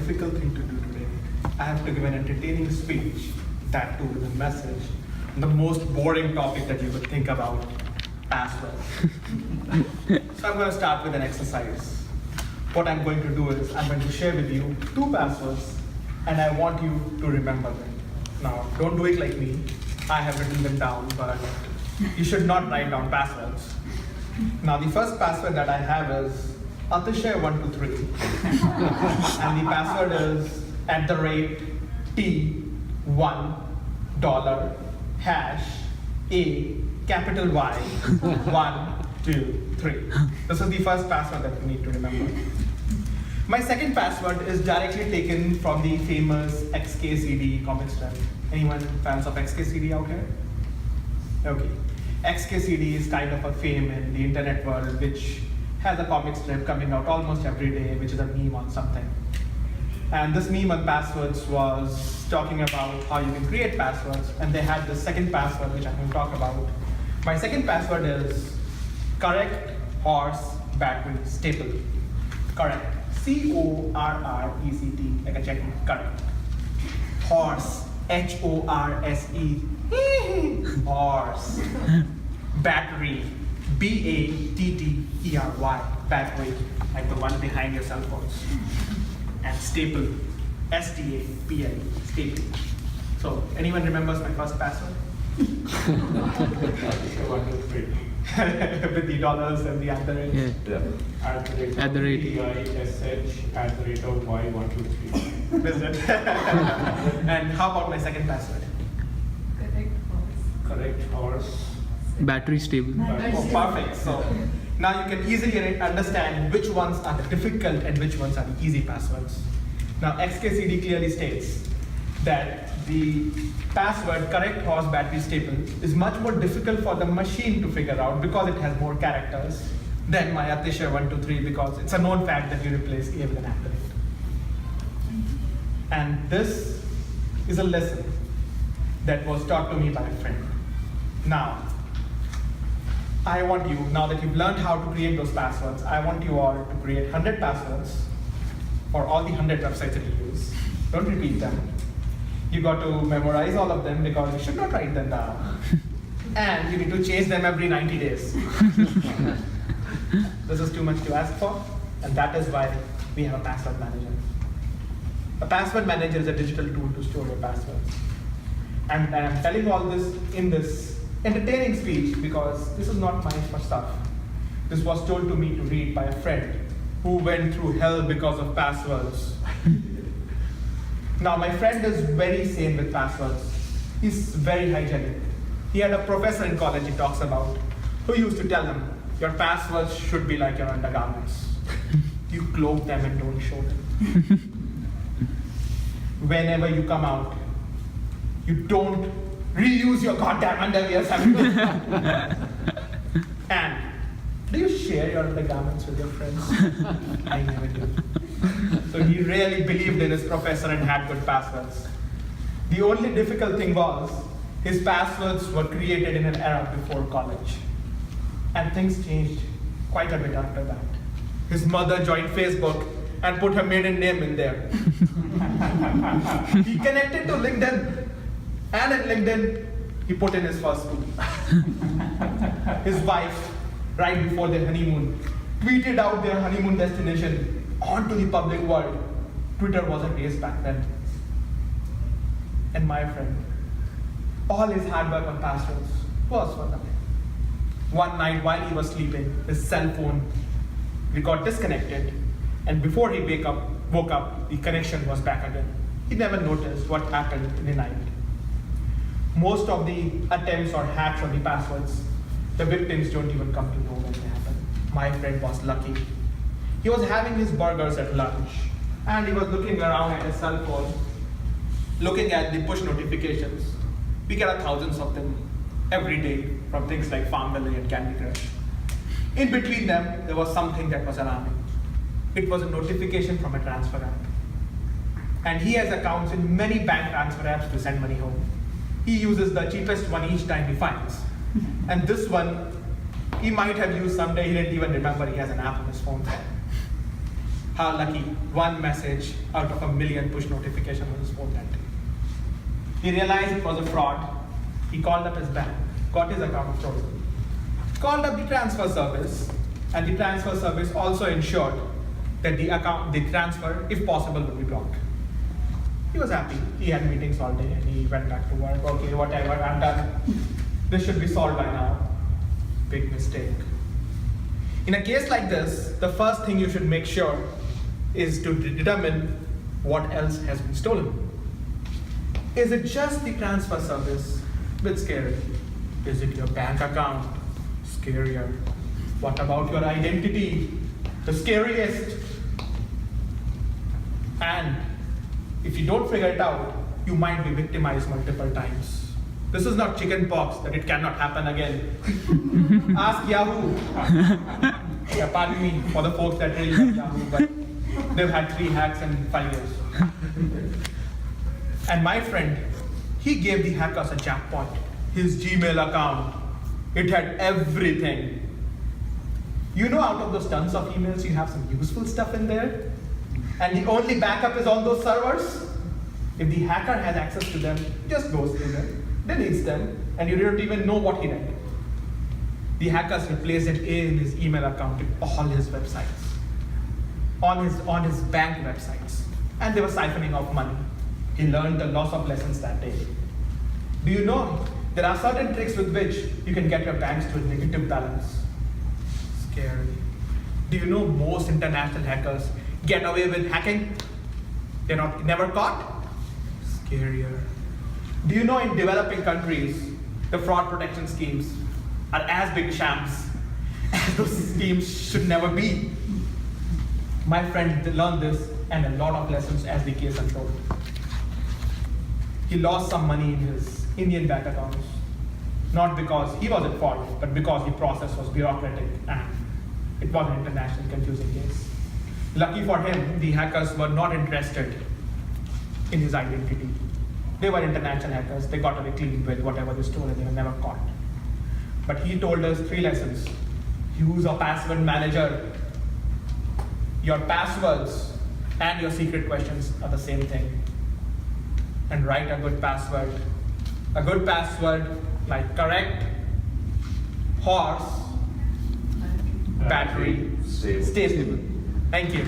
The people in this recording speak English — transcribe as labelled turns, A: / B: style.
A: difficult thing to do today. I have to give an entertaining speech, that too with a message, on the most boring topic that you could think about, passwords. So I'm going to start with an exercise. What I'm going to do is I'm going to share with you 2 passwords, and I want you to remember them. Now, don't do it like me. I have written them down, but you should not write down passwords. Now, the first password that I have is Atishay123, and the password is @T1 $A capital Y 1 2 3. This is the first password that you need to remember. My second password is directly taken from the famous XKCD comic strip. Anyone fans of XKCD out here? Okay. XKCD is kind of a fame in the internet world, which has a comic strip coming out almost every day, which is a meme on something. And this meme on passwords was talking about how you can create passwords, and they had the second password, which I'm going to talk about. My second password is correct horse battery staple. Correct. CORRECT, like a check mark. Correct. Horse, HORSE. Horse. Battery, BATTERY. Battery, like the one behind your cell phones. And staple, STAPLE, staple. So, anyone remembers my first password?
B: 1, 2, 3.
A: With the dollars and the @ rate.
B: Yeah.
C: At the rate.
B: @y123.
A: Is it? And how about my second password?
B: Correct horse.
C: Battery stable.
A: Oh, perfect. So now you can easily understand which ones are the difficult and which ones are the easy passwords. Now XKCD clearly states that the password correct horse battery staple is much more difficult for the machine to figure out because it has more characters than my Atishay123, because it's a known fact that you replace A with an @. And this is a lesson that was taught to me by a friend. Now, I want you, now that you've learned how to create those passwords, I want you all to create 100 passwords for all the 100 websites that you use. Don't repeat them. You got to memorize all of them because you should not write them down. And you need to change them every 90 days. This is too much to ask for, and that is why we have a password manager. A password manager is a digital tool to store your passwords. And I'm telling all this in this entertaining speech because this is not my stuff. This was told to me to read by a friend who went through hell because of passwords. Now, my friend is very sane with passwords. He's very hygienic. He had a professor in college he talks about who used to tell him, your passwords should be like your undergarments. You cloak them and don't show them. Whenever you come out, you don't reuse your goddamn underwear. And do you share your undergarments with your friends? I never do. So he really believed in his professor and had good passwords. The only difficult thing was his passwords were created in an era before college. And things changed quite a bit after that. His mother joined Facebook and put her maiden name in there. He connected to LinkedIn. And in LinkedIn, he put in his first school. His wife, right before their honeymoon, tweeted out their honeymoon destination onto the public world. Twitter wasn't raised back then. And my friend, all his hard work on passwords was for nothing. One night while he was sleeping, his cell phone got disconnected, and before he woke up, the connection was back again. He never noticed what happened in the night. Most of the attempts or hacks on the passwords, the victims don't even come to know when they happen. My friend was lucky. He was having his burgers at lunch, and he was looking around at his cell phone, looking at the push notifications. We get thousands of them every day from things like Farmville and Candy Crush. In between them, there was something that was alarming. It was a notification from a transfer app. And he has accounts in many bank transfer apps to send money home. He uses the cheapest one each time he finds. And this one, he might have used someday, he didn't even remember he has an app on his phone. How lucky, one message out of a million push notifications on his phone that day. He realized it was a fraud. He called up his bank, got his account frozen, called up the transfer service, and the transfer service also ensured that the transfer, if possible, would be blocked. He was happy. He had meetings all day and he went back to work. Okay, whatever, I'm done. This should be solved by now. Big mistake. In a case like this, the first thing you should make sure is to determine what else has been stolen. Is it just the transfer service? Bit scary. Is it your bank account? Scarier. What about your identity? The scariest. And if you don't figure it out, you might be victimized multiple times. This is not chicken pox that it cannot happen again. Ask Yahoo. Yeah, pardon me for the folks that really love Yahoo, but they've had 3 hacks in 5 years. And my friend, he gave the hackers a jackpot. His Gmail account, it had everything. You know, out of those tons of emails, you have some useful stuff in there, and the only backup is on those servers. If the hacker has access to them, just goes through them, deletes them, and you don't even know what he did. The hackers replaced it in his email account with all his websites, on his bank websites, and they were siphoning off money. He learned a lot of lessons that day. Do you know there are certain tricks with which you can get your banks to a negative balance? Scary. Do you know most international hackers get away with hacking? They're never caught? Scarier. Do you know in developing countries, the fraud protection schemes are as big shams as those schemes should never be? My friend learned this and a lot of lessons as the case unfolded. He lost some money in his Indian bank accounts, not because he was at fault, but because the process was bureaucratic and it was an international confusing case. Lucky for him, the hackers were not interested in his identity. They were international hackers. They got away clean with whatever they stole and they were never caught. But he told us 3 lessons. Use a password manager. Your passwords and your secret questions are the same thing. And write a good password. A good password like correct, horse, battery, stable. Thank you.